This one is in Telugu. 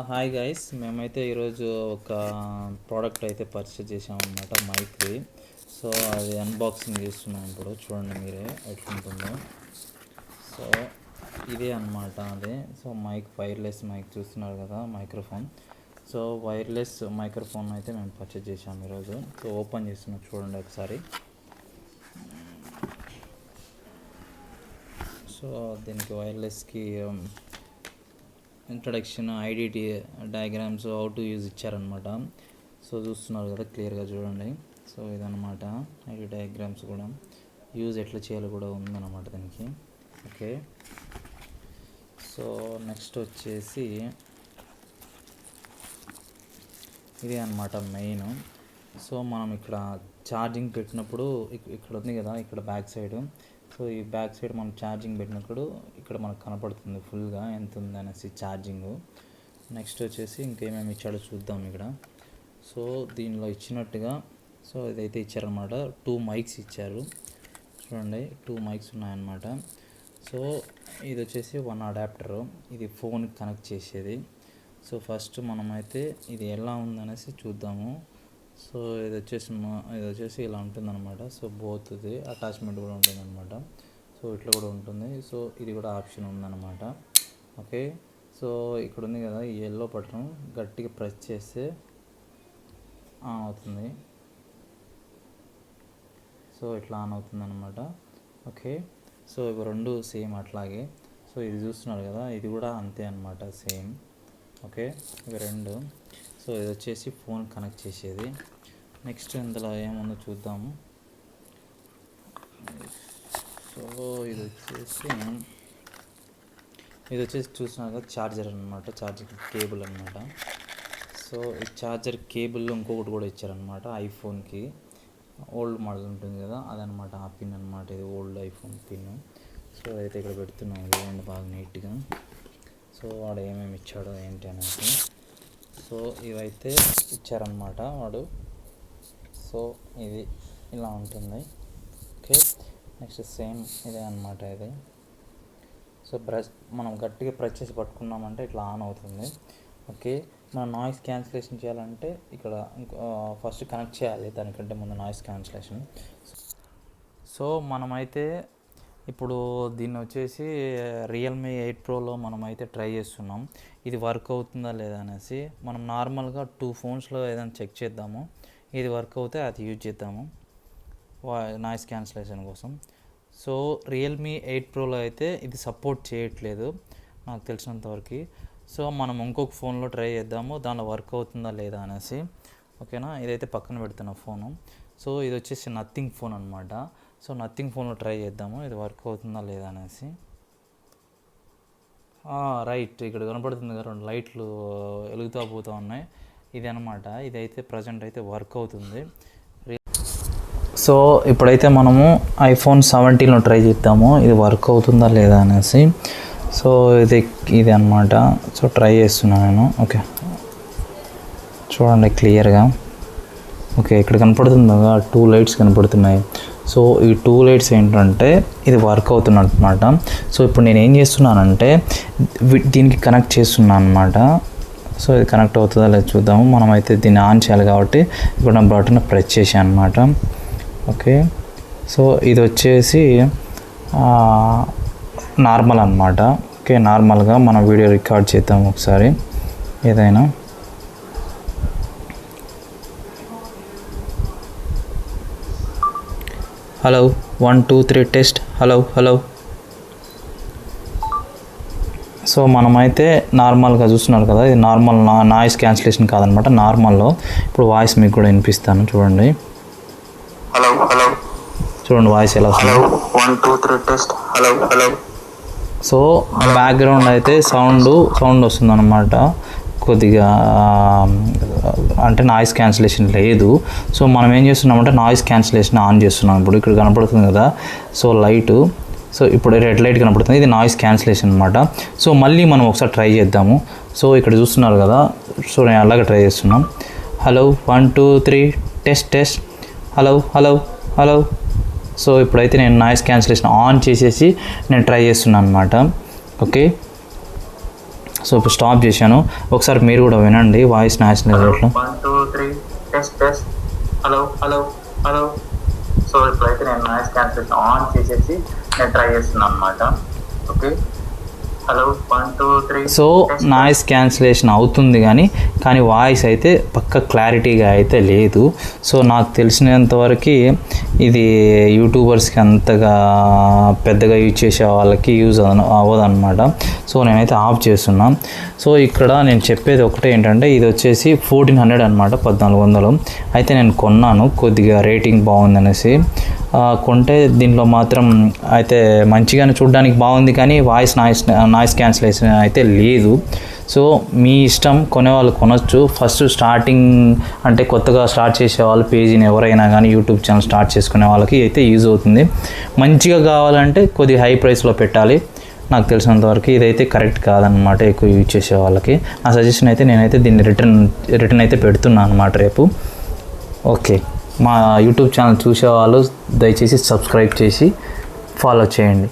హాయ్ గైస్, మేమైతే ఈరోజు ఒక ప్రోడక్ట్ అయితే పర్చేస్ చేసామన్నమాట, మైక్ది. సో అది అన్బాక్సింగ్ చేస్తున్నాం. ఇప్పుడు చూడండి మీరే ఎట్లుంటుందో. సో ఇదే అన్నమాట అదే. సో వైర్లెస్ మైక్ చూస్తున్నారు కదా, మైక్రోఫోన్. సో వైర్లెస్ మైక్రోఫోన్ అయితే మేము పర్చేస్ చేసాము ఈరోజు. సో ఓపెన్ చేస్తున్నాం, చూడండి ఒకసారి. సో దీనికి వైర్లెస్కి introduction, IDT diagrams, how to use ఇచ్చారనమాట. సో చూస్తున్నారు కదా క్లియర్గా చూడండి. సో ఇదన్నమాట ఐడి డయాగ్రామ్స్, కూడా యూజ్ ఎట్లా చేయాలో కూడా ఉందన్నమాట దీనికి. ఓకే, సో నెక్స్ట్ వచ్చేసి ఇదే అన్నమాట మెయిన్. సో మనం ఇక్కడ ఛార్జింగ్ పెట్టినప్పుడు ఇక్కడ ఉంది కదా, ఇక్కడ బ్యాక్ సైడ్. సో ఈ బ్యాక్ సైడ్ మనం ఛార్జింగ్ పెట్టినప్పుడు ఇక్కడ మనకు కనపడుతుంది ఫుల్గా ఎంత ఉంది అనేసి ఛార్జింగ్. నెక్స్ట్ వచ్చేసి ఇంకేమేమి ఇచ్చాడో చూద్దాం ఇక్కడ. సో దీనిలో ఇచ్చినట్టుగా సో ఇదైతే ఇచ్చారనమాట. 2 మైక్స్ ఇచ్చారు చూడండి, 2 మైక్స్ ఉన్నాయన్నమాట. సో ఇది వచ్చేసి 1 అడాప్టర్, ఇది ఫోన్కి కనెక్ట్ చేసేది. సో ఫస్ట్ మనమైతే ఇది ఎలా ఉందనేసి చూద్దాము. సో ఇది వచ్చేసి ఇలా ఉంటుందన్నమాట. సో బోత్ది అటాచ్మెంట్ కూడా ఉంటుందన్నమాట. సో ఇట్లా కూడా ఉంటుంది. సో ఇది కూడా ఆప్షన్ ఉందన్నమాట. ఓకే, సో ఇక్కడ ఉంది కదా ఈ ఎల్లో బటన్, గట్టిగా ప్రెస్ చేస్తే ఆన్ అవుతుంది. సో ఇట్లా ఆన్ అవుతుంది అన్నమాట. ఓకే, సో ఇవి రెండు సేమ్ అట్లాగే. సో ఇది చూస్తున్నారు కదా, ఇది కూడా అంతే అన్నమాట, సేమ్. ఓకే, ఇవి రెండు. సో ఇది వచ్చేసి ఫోన్ కనెక్ట్ చేసేది. నెక్స్ట్ ఇందులో ఏముందో చూద్దాము. సో ఇది వచ్చేసి చూస్తున్నారు కదా, ఛార్జర్ అనమాట, ఛార్జర్ కేబుల్ అనమాట. సో ఈ ఛార్జర్ కేబుల్ ఇంకొకటి కూడా ఇచ్చారనమాట, ఐఫోన్కి ఓల్డ్ మోడల్ ఉంటుంది కదా అదనమాట, ఆ పిన్ అనమాట. ఇది ఓల్డ్ ఐఫోన్ పిన్. సో అయితే ఇక్కడ పెడుతున్నాం, ఇదేంటి బాగా నీట్గా. సో వాడు ఏమేమి ఇచ్చాడో ఏంటి అనేది. సో ఇవైతే ఇచ్చారనమాట వాడు. సో ఇది ఇలా ఉంటుంది. ఓకే, నెక్స్ట్ సేమ్ ఇదే అనమాట ఇది. సో మనం గట్టిగా ప్రెస్ చేసి పట్టుకున్నామంటే ఇట్లా ఆన్ అవుతుంది. ఓకే, మనం నాయిస్ క్యాన్సిలేషన్ చేయాలంటే ఇక్కడ ఫస్ట్ కనెక్ట్ చేయాలి, దానికంటే ముందు నాయిస్ క్యాన్సిలేషన్. సో మనమైతే ఇప్పుడు దీన్ని వచ్చేసి రియల్మీ 8 ప్రోలో మనమైతే ట్రై చేస్తున్నాం, ఇది వర్క్ అవుతుందా లేదా అనేసి. మనం నార్మల్గా 2 ఫోన్స్లో ఏదైనా చెక్ చేద్దాము, ఇది వర్క్ అవుతే అది యూజ్ చేద్దాము నాయిస్ క్యాన్సిలేషన్ కోసం. సో రియల్మీ 8 ప్రోలో అయితే ఇది సపోర్ట్ చేయట్లేదు నాకు తెలిసినంతవరకు. సో మనం ఇంకొక ఫోన్లో ట్రై చేద్దాము, దానిలో వర్క్ అవుతుందా లేదా అనేసి. ఓకేనా, ఇదైతే పక్కన పెడుతున్న ఫోను. సో ఇది వచ్చేసి నథింగ్ ఫోన్ అనమాట. సో నథింగ్ ఫోన్లో ట్రై చేద్దాము, ఇది వర్క్ అవుతుందా లేదా అనేసి. రైట్, ఇక్కడ కనపడుతుంది కదా 2 లైట్లు వెలుగుతూ పోతూ ఉన్నాయి, ఇది అనమాట. ఇదైతే ప్రజెంట్ అయితే వర్క్ అవుతుంది. సో ఇప్పుడైతే మనము ఐఫోన్ 17లో ట్రై చేద్దాము, ఇది వర్క్ అవుతుందా లేదా అనేసి. సో ఇది అనమాట. సో ట్రై చేస్తున్నాను నేను. ఓకే, చూడండి క్లియర్గా. ఓకే, ఇక్కడ కనపడుతుంది కదా 2 లైట్స్ కనపడుతున్నాయి. సో ఈ 2 లైట్స్ ఏంటంటే ఇది వర్క్ అవుతున్నమాట. సో ఇప్పుడు నేను ఏం చేస్తున్నానంటే దీనికి కనెక్ట్ చేస్తున్నాను అనమాట. సో ఇది కనెక్ట్ అవుతుందా లేదా చూద్దాము. మనమైతే దీన్ని ఆన్ చేయాలి కాబట్టి ఇక్కడ నా బటన్ ప్రెస్ చేశాను అనమాట. ఓకే, సో ఇది వచ్చేసి నార్మల్ అనమాట. ఓకే, నార్మల్గా మనం వీడియో రికార్డ్ చేద్దాం ఒకసారి ఏదైనా. Hello 1 2 3 test, hello hello. So మనమైతే నార్మల్గా చూస్తున్నారు కదా, ఇది నార్మల్ నాయిస్ క్యాన్సిలేషన్ కాదనమాట, నార్మల్లో. ఇప్పుడు వాయిస్ మీకు కూడా వినిపిస్తాను చూడండి. హలో హలో, చూడండి వాయిస్ ఎలా వస్తుంది. 1 2 3 test, hello hello. So background అయితే సౌండ్ వస్తుంది అనమాట కొద్దిగా, అంటే నాయిస్ క్యాన్సిలేషన్ లేదు. సో మనం ఏం చేస్తున్నామంటే నాయిస్ క్యాన్సిలేషన్ ఆన్ చేస్తున్నాం. ఇప్పుడు ఇక్కడ కనపడుతుంది కదా, సో లైటు. సో ఇప్పుడు రెడ్ లైట్ కనపడుతుంది, ఇది నాయిస్ క్యాన్సిలేషన్ అనమాట. సో మళ్ళీ మనం ఒకసారి ట్రై చేద్దాము. సో ఇక్కడ చూస్తున్నారు కదా, సో నేను అలాగే ట్రై చేస్తున్నాం. Hello 1 2 3 test, hello hello hello. So ఇప్పుడైతే నేను నాయిస్ క్యాన్సిలేషన్ ఆన్ చేసేసి నేను ట్రై చేస్తున్నాను అనమాట. ఓకే, సో ఇప్పుడు స్టాప్ చేశాను. ఒకసారి మీరు కూడా వినండి వాయిస్ నాయిస్ లెవెల్లో. 1 2 3 test. Hello hello hello. So ఇప్పుడైతే నేను నాయిస్ క్యాన్సిలేషన్ ఆన్ చేసేసి నేను ట్రై చేస్తున్నాను అనమాట. Okay, hello 1 2 3. So noise cancellation అవుతుంది కానీ వాయిస్ అయితే పక్క క్లారిటీగా అయితే లేదు. సో నాకు తెలిసినంతవరకు ఇది యూట్యూబర్స్కి అంతగా పెద్దగా యూజ్ చేసే వాళ్ళకి యూజ్ అవ్వదు అనమాట. సో నేనైతే ఆఫ్ చేస్తున్నాను. సో ఇక్కడ నేను చెప్పేది ఒకటే ఏంటంటే ఇది వచ్చేసి 1400 అనమాట, 1400. అయితే నేను కొన్నాను, కొద్దిగా రేటింగ్ బాగుందనేసి కొంటే. దీంట్లో మాత్రం అయితే మంచిగానే చూడడానికి బాగుంది కానీ నాయిస్ క్యాన్సిలేషన్ అయితే లేదు. సో మీ ఇష్టం, కొనేవాళ్ళు కొనవచ్చు. ఫస్ట్ స్టార్టింగ్ అంటే కొత్తగా స్టార్ట్ చేసే వాళ్ళు, పేజీని ఎవరైనా కానీ యూట్యూబ్ ఛానల్ స్టార్ట్ చేసుకునే వాళ్ళకి అయితే యూజ్ అవుతుంది. మంచిగా కావాలంటే కొద్దిగా హై ప్రైస్లో పెట్టాలి. నాకు తెలిసినంతవరకు ఇదైతే కరెక్ట్ కాదనమాట ఎక్కువ యూజ్ చేసే వాళ్ళకి. నా సజెషన్ అయితే నేనైతే దీన్ని రిటర్న్ అయితే పెడుతున్నాను అనమాట రేపు. ఓకే, మా యూట్యూబ్ ఛానల్ చూసేవాళ్ళు దయచేసి సబ్స్క్రైబ్ చేసి ఫాలో చేయండి.